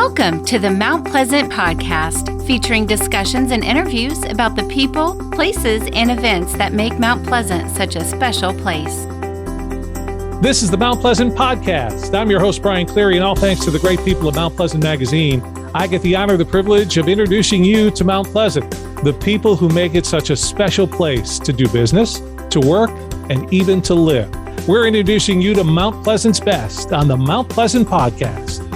Welcome to the Mount Pleasant Podcast, featuring discussions and interviews about the people, places, and events that make Mount Pleasant such a special place. This is the Mount Pleasant Podcast. I'm your host, Brian Cleary, and all thanks to the great people of Mount Pleasant Magazine, I get the honor, the privilege of introducing you to Mount Pleasant, the people who make it such a special place to do business, to work, and even to live. We're introducing you to Mount Pleasant's best on the Mount Pleasant Podcast.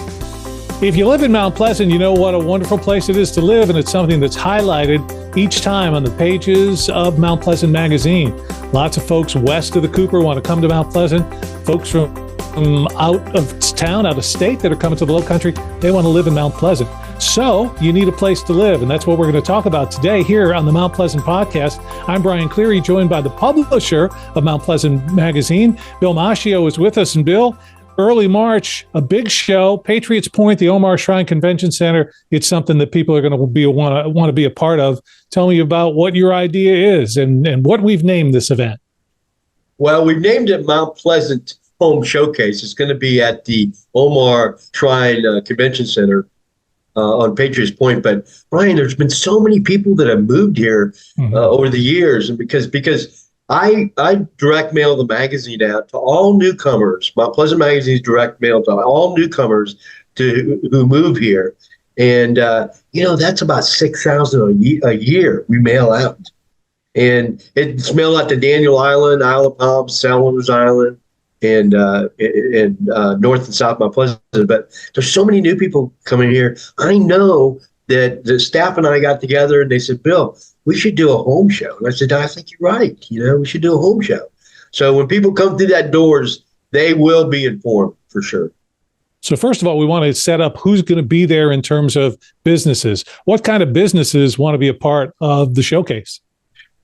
If you live in Mount Pleasant, you know what a wonderful place it is to live, and it's something that's highlighted each time on the pages of Mount Pleasant Magazine. Lots of folks west of the Cooper want to come to Mount Pleasant. Folks from out of town, out of state that are coming to the Lowcountry, they want to live in Mount Pleasant. So you need a place to live, and that's what we're going to talk about today here on the Mount Pleasant Podcast. I'm Brian Cleary, joined by the publisher of Mount Pleasant Magazine. Bill Macchio is with us. And Bill, early March, a big show, Patriots Point, the Omar Shrine Convention Center. It's something that people are going to want to be a part of. Tell me about what your idea is and what we've named this event. Well, we've named it Mount Pleasant Home Showcase. It's going to be at the Omar Shrine Convention Center on Patriots Point. But Brian, there's been so many people that have moved here over the years, and because I direct mail the magazine out to all newcomers. Mount Pleasant Magazine's direct mail to all newcomers who move here. And, that's about 6,000 a year we mail out. And it's mailed out to Daniel Island, Isle of Palms, Sellers Island, and North and South Mount Pleasant. But there's so many new people coming here. I know that the staff and I got together and they said, Bill, we should do a home show. And I said, I think you're right. We should do a home show. So when people come through that doors, they will be informed for sure. So first of all, we want to set up who's going to be there in terms of businesses. What kind of businesses want to be a part of the showcase?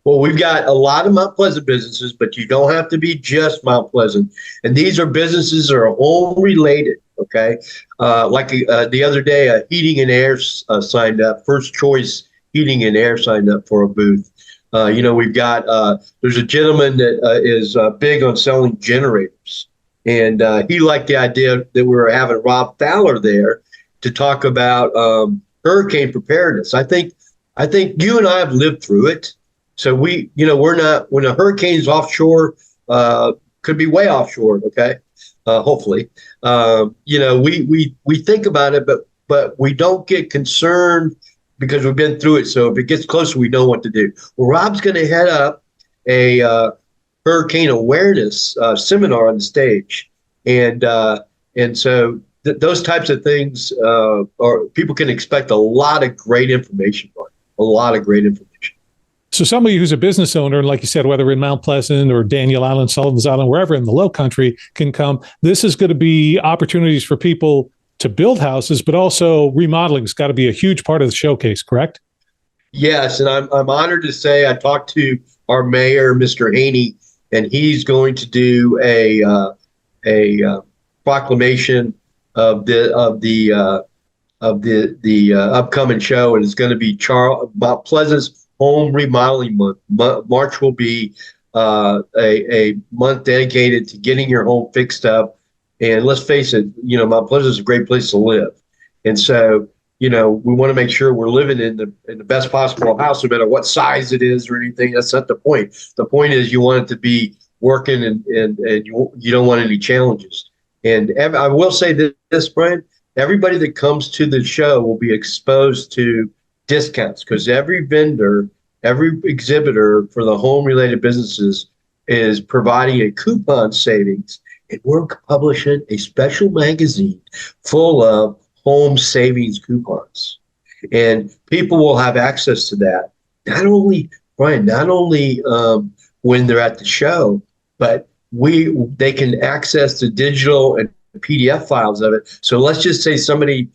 Well, we've got a lot of Mount Pleasant businesses, but you don't have to be just Mount Pleasant. And these are businesses that are home related. Okay. The other day, Heating and Air signed up, First Choice Heating and Air signed up for a booth. We've got, there's a gentleman that is big on selling generators. And he liked the idea that we were having Rob Fowler there to talk about hurricane preparedness. I think you and I have lived through it. So we're not, when a hurricane's offshore, could be way offshore. Okay. Hopefully, we think about it, but we don't get concerned because we've been through it. So if it gets closer, we know what to do. Well, Rob's going to head up a hurricane awareness seminar on the stage, and so those types of things people can expect a lot of great information on. A lot of great information. So somebody who's a business owner, like you said, whether in Mount Pleasant or Daniel Island, Sullivan's Island, wherever in the Lowcountry can come. This is going to be opportunities for people to build houses, but also remodeling has got to be a huge part of the showcase, correct? Yes, and I'm honored to say I talked to our mayor, Mr. Haney, and he's going to do a proclamation of the upcoming show, and it's going to be Mount Pleasant's Home Remodeling Month. March will be a month dedicated to getting your home fixed up. And let's face it, Mount Pleasant is a great place to live. And so, we want to make sure we're living in the best possible house, no matter what size it is or anything. That's not the point. The point is you want it to be working and you don't want any challenges. And I will say this, Brian, everybody that comes to the show will be exposed to discounts because every vendor, every exhibitor for the home-related businesses is providing a coupon savings. And we're publishing a special magazine full of home savings coupons. And people will have access to that. Not only when they're at the show, but they can access the digital and PDF files of it. So let's just say somebody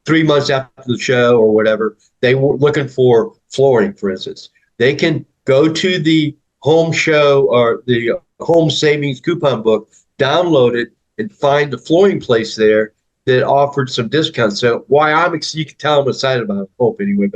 3 months after the show or whatever, they were looking for flooring, for instance. They can go to the home show or the home savings coupon book, download it, and find the flooring place there that offered some discounts. So you can tell I'm excited about it, hope anyway.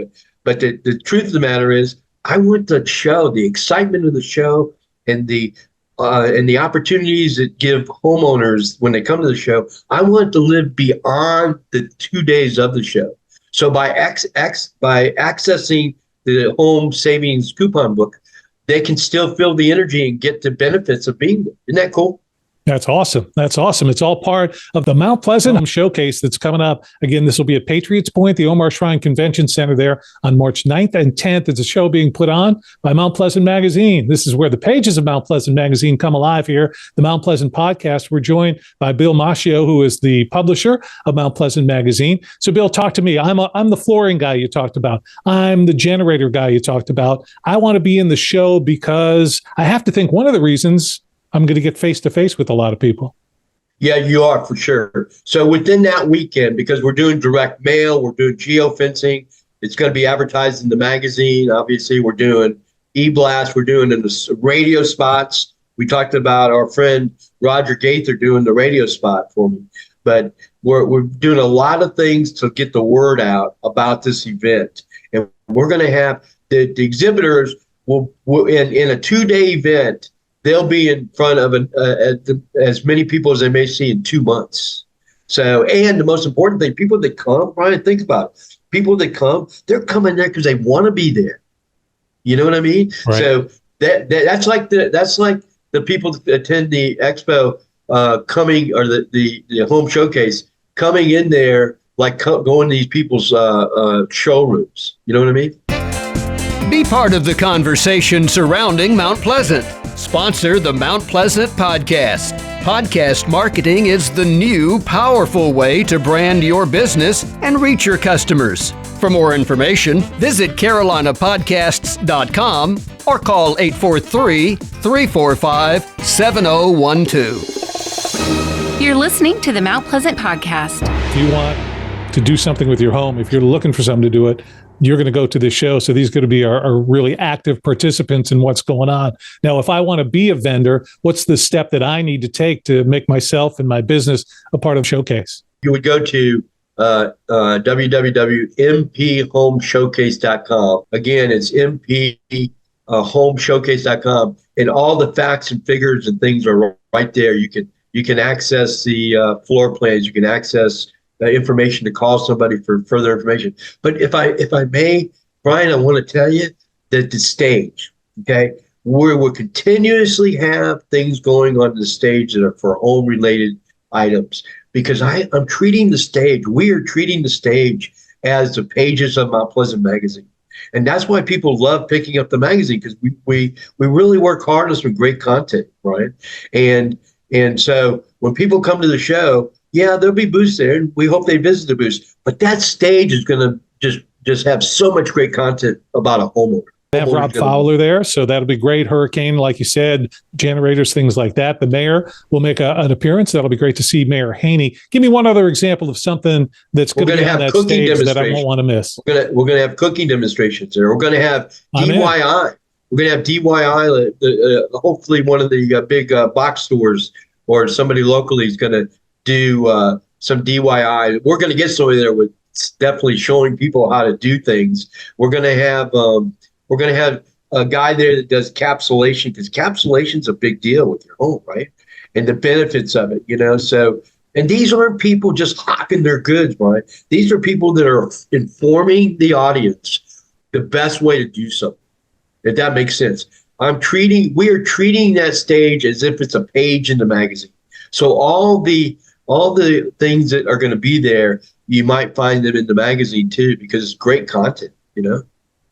But the truth of the matter is, I want the show, the excitement of the show, and the and the opportunities that give homeowners when they come to the show, I want to live beyond the 2 days of the show. So by accessing the home savings coupon book, they can still feel the energy and get the benefits of being there. Isn't that cool? That's awesome. That's awesome. It's all part of the Mount Pleasant showcase that's coming up. Again, this will be at Patriots Point, the Omar Shrine Convention Center there on March 9th and 10th. It's a show being put on by Mount Pleasant Magazine. This is where the pages of Mount Pleasant Magazine come alive here. The Mount Pleasant podcast. We're joined by Bill Macchio, who is the publisher of Mount Pleasant Magazine. So, Bill, talk to me. I'm the flooring guy you talked about. I'm the generator guy you talked about. I want to be in the show because I have to think one of the reasons I'm going to get face-to-face with a lot of people. Yeah, you are for sure. So within that weekend, because we're doing direct mail, we're doing geofencing, it's going to be advertised in the magazine. Obviously, we're doing e-blast, we're doing in the radio spots. We talked about our friend Roger Gaither doing the radio spot for me. But we're doing a lot of things to get the word out about this event. And we're going to have the exhibitors will in a 2-day event. They'll be in front of as many people as they may see in 2 months. So, and the most important thing, people that come, Brian, think about it. People that come, they're coming there because they want to be there. You know what I mean? Right. So that's like the people that attend the expo coming, or the home showcase, coming in there, like going to these people's showrooms. You know what I mean? Be part of the conversation surrounding Mount Pleasant. Sponsor the Mount Pleasant podcast. Podcast marketing is the new, powerful way to brand your business and reach your customers. For more information, visit carolinapodcasts.com or call 843-345-7012. You're listening to the Mount Pleasant podcast. If you want to do something with your home, if you're looking for something to do it, you're going to go to this show. So these are going to be our really active participants in what's going on. Now, if I want to be a vendor, what's the step that I need to take to make myself and my business a part of the showcase? You would go to www.mphomeshowcase.com. Again, it's mphomeshowcase.com, and all the facts and figures and things are right there. You can access the floor plans. You can access information to call somebody for further information. But if I may, Brian, I want to tell you that the stage, okay, we'll continuously have things going on the stage that are for home related items, because I'm treating the stage. We are treating the stage as the pages of Mount Pleasant magazine. And that's why people love picking up the magazine, because we really work hard on some great content, right? And so when people come to the show, yeah, there'll be booths there, and we hope they visit the booths. But that stage is going to just have so much great content about a homeowner. They have Rob Fowler there, so that'll be great. Hurricane, like you said, generators, things like that. The mayor will make an appearance. That'll be great to see Mayor Haney. Give me one other example of something that's going to be on that stage that I won't want to miss. We're going to have cooking demonstrations there. We're going to have DIY. We're going to have DIY. Hopefully, one of the big box stores or somebody locally is going to do some DIY. We're going to get somebody there with definitely showing people how to do things. We're going to have a guy there that does capsulation, because capsulation is a big deal with your home, right? And the benefits of it, So, and these aren't people just hawking their goods, right? These are people that are informing the audience the best way to do something, if that makes sense. We are treating that stage as if it's a page in the magazine. So all the things that are going to be there, you might find them in the magazine too, because it's great content,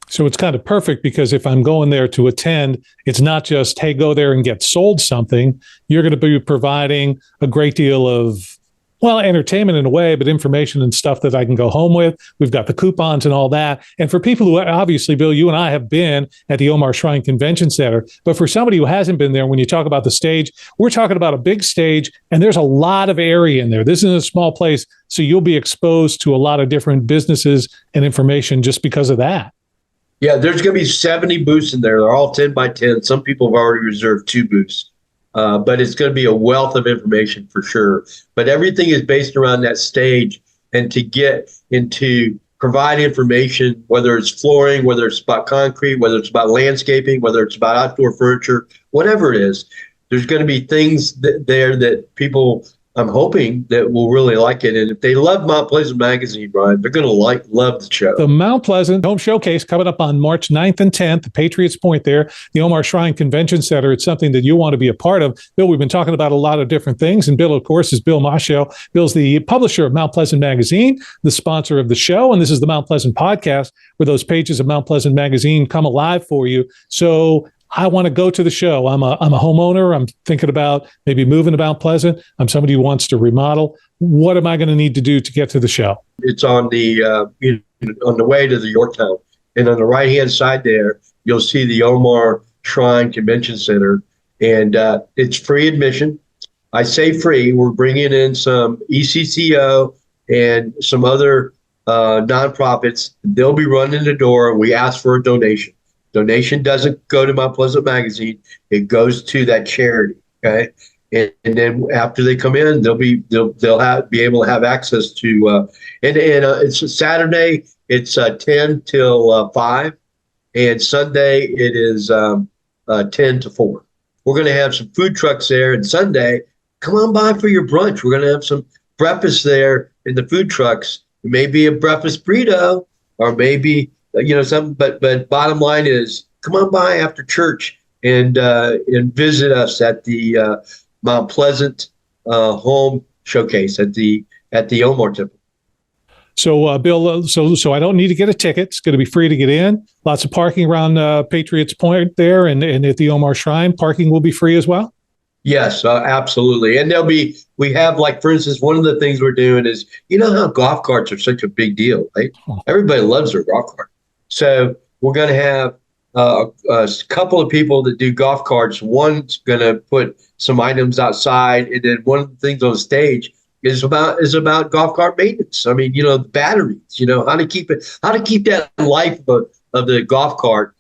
So it's kind of perfect, because if I'm going there to attend, it's not just, hey, go there and get sold something. You're going to be providing a great deal of, well, entertainment in a way, but information and stuff that I can go home with. We've got the coupons and all that. And for people who, obviously, Bill, you and I have been at the Omar Shrine Convention Center, but for somebody who hasn't been there, when you talk about the stage, we're talking about a big stage, and there's a lot of area in there. This isn't a small place, so you'll be exposed to a lot of different businesses and information just because of that. Yeah, there's going to be 70 booths in there. They're all 10 by 10. Some people have already reserved 2 booths. But it's going to be a wealth of information for sure. But everything is based around that stage, and to get into provide information, whether it's flooring, whether it's about concrete, whether it's about landscaping, whether it's about outdoor furniture, whatever it is. there's going to be things there that people, I'm hoping, that will really like it. And if they love Mount Pleasant Magazine, Brian, they're going to love the show. The Mount Pleasant Home Showcase coming up on March 9th and 10th, the Patriots Point there, the Omar Shrine Convention Center. It's something that you want to be a part of. Bill, we've been talking about a lot of different things. And Bill, of course, is Bill Macchio. Bill's the publisher of Mount Pleasant Magazine, the sponsor of the show. And this is the Mount Pleasant Podcast, where those pages of Mount Pleasant Magazine come alive for you. So I want to go to the show. I'm a homeowner. I'm thinking about maybe moving to Mount Pleasant. I'm somebody who wants to remodel. What am I going to need to do to get to the show? It's on the on the way to the Yorktown, and on the right hand side there, you'll see the Omar Shrine Convention Center, and it's free admission. I say free. We're bringing in some ECCO and some other nonprofits. They'll be running the door. We ask for a donation. Donation doesn't go to Mount Pleasant Magazine; it goes to that charity. Okay, and then after they come in, they'll be able to have access to. It's a Saturday. It's 10 till 5, and Sunday it is 10 to 4. We're going to have some food trucks there, and Sunday, come on by for your brunch. We're going to have some breakfast there in the food trucks. It may be a breakfast burrito, or maybe something. But bottom line is, come on by after church and visit us at the Mount Pleasant Home Showcase at the Omar Temple. So, Bill, so I don't need to get a ticket. It's going to be free to get in. Lots of parking around Patriots Point there, and at the Omar Shrine, parking will be free as well. Yes, absolutely. And we have, like, for instance, one of the things we're doing is, how golf carts are such a big deal, right? Everybody loves their golf cart. So we're going to have a couple of people that do golf carts. One's going to put some items outside, and then one of the things on stage is about golf cart maintenance. I mean, the batteries, how to keep that life of the golf cart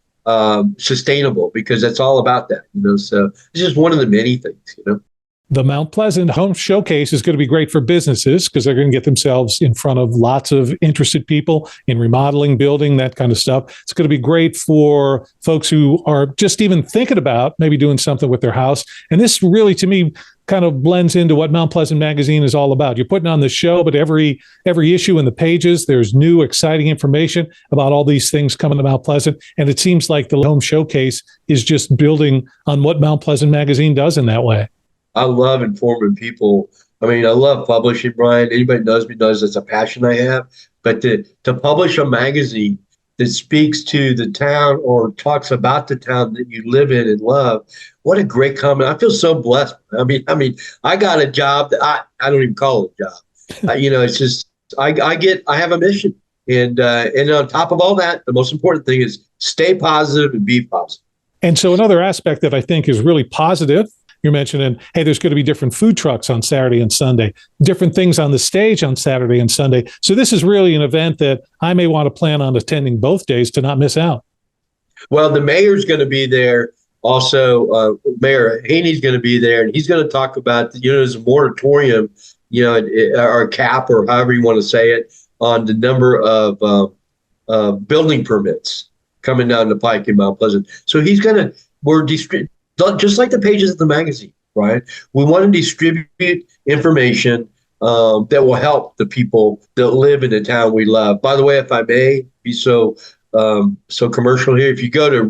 sustainable, because that's all about that. So it's just one of the many things. The Mount Pleasant Home Showcase is going to be great for businesses because they're going to get themselves in front of lots of interested people in remodeling, building, that kind of stuff. It's going to be great for folks who are just even thinking about maybe doing something with their house. And this really, to me, kind of blends into what Mount Pleasant Magazine is all about. You're putting on the show, but every issue in the pages, there's new, exciting information about all these things coming to Mount Pleasant. And it seems like the Home Showcase is just building on what Mount Pleasant Magazine does in that way. I love informing people. I mean, I love publishing, Brian. Anybody knows me knows it's a passion I have. But to publish a magazine that speaks to the town or talks about the town that you live in and love, what a great comment. I feel so blessed. I mean, I got a job that I don't even call it a job. It's just I have a mission, and on top of all that, the most important thing is stay positive and be positive. And so another aspect that I think is really positive, you're mentioning, hey, there's going to be different food trucks on Saturday and Sunday, different things on the stage on Saturday and Sunday. So this is really an event that I may want to plan on attending both days to not miss out. Well, the mayor's going to be there. Also, Mayor Haney's going to be there, and he's going to talk about, there's a moratorium, or a cap, or however you want to say it, on the number of building permits coming down the pike in Mount Pleasant. So we're just like the pages of the magazine, right? We want to distribute information that will help the people that live in the town we love. By the way, if I may be so commercial here, if you go to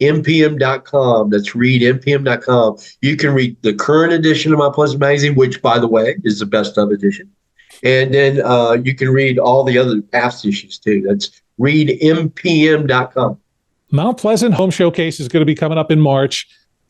readmpm.com, that's readmpm.com, you can read the current edition of Mount Pleasant Magazine, which, by the way, is the best of edition. And then you can read all the other past issues too. That's readmpm.com. Mount Pleasant Home Showcase is going to be coming up in March.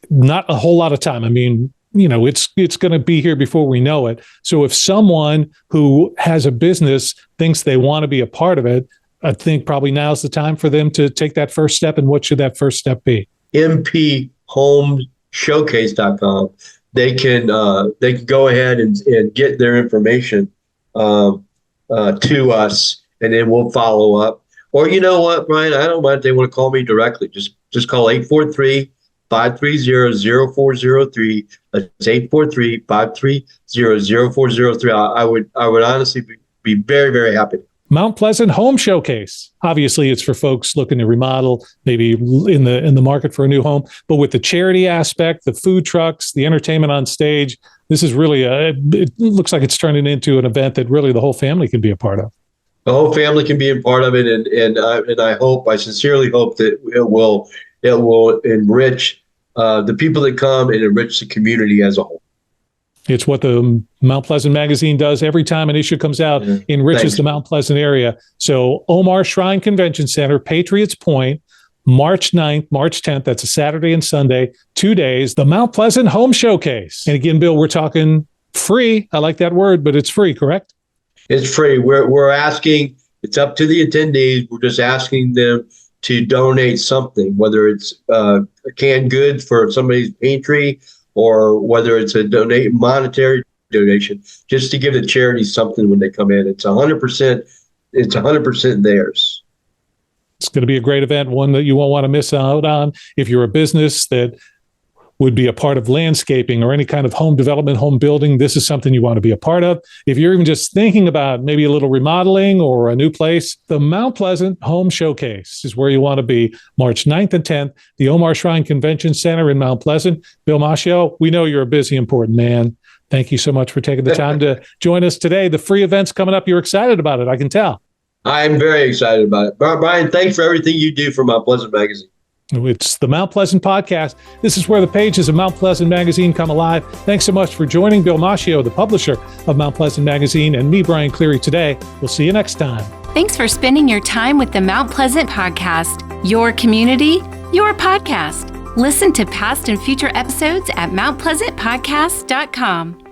Not a whole lot of time. I mean, it's going to be here before we know it. So if someone who has a business thinks they want to be a part of it, I think probably now's the time for them to take that first step. And what should that first step be? mphomeshowcase.com. They can go ahead and get their information to us, and then we'll follow up. Or you know what, Brian? I don't mind if they want to call me directly. Just call 843-530-0403. That's 843-530-0403. I would honestly be very, very happy. Mount Pleasant Home Showcase. Obviously, it's for folks looking to remodel, maybe in the market for a new home. But with the charity aspect, the food trucks, the entertainment on stage, this is really it looks like it's turning into an event that really the whole family can be a part of. The whole family can be a part of it, and I sincerely hope that it will enrich the people that come and enrich the community as a whole. It's what the Mount Pleasant magazine does every time an issue comes out, enriches the Mount Pleasant area. So Omar Shrine Convention Center, Patriots Point, March 9th, March 10th. That's a Saturday and Sunday, 2 days, the Mount Pleasant Home Showcase. And again, Bill, we're talking free. I like that word, but it's free, correct? It's free. We're asking, it's up to the attendees. We're just asking them to donate something, whether it's a canned goods for somebody's pantry, or whether it's a monetary donation, just to give the charity something when they come in. It's 100%. It's 100% theirs. It's going to be a great event, one that you won't want to miss out on. If you're a business that would be a part of landscaping or any kind of home development, home building, this is something you want to be a part of. If you're even just thinking about maybe a little remodeling or a new place, the Mount Pleasant Home Showcase is where you want to be. March 9th and 10th, the Omar Shrine Convention Center in Mount Pleasant. Bill Macchio, we know you're a busy, important man. Thank you so much for taking the time to join us today. The free event's coming up. You're excited about it, I can tell. I'm very excited about it. Brian, thanks for everything you do for Mount Pleasant Magazine. It's the Mount Pleasant Podcast. This is where the pages of Mount Pleasant Magazine come alive. Thanks so much for joining Bill Macchio, the publisher of Mount Pleasant Magazine, and me, Brian Cleary, today. We'll see you next time. Thanks for spending your time with the Mount Pleasant Podcast, your community, your podcast. Listen to past and future episodes at mountpleasantpodcast.com.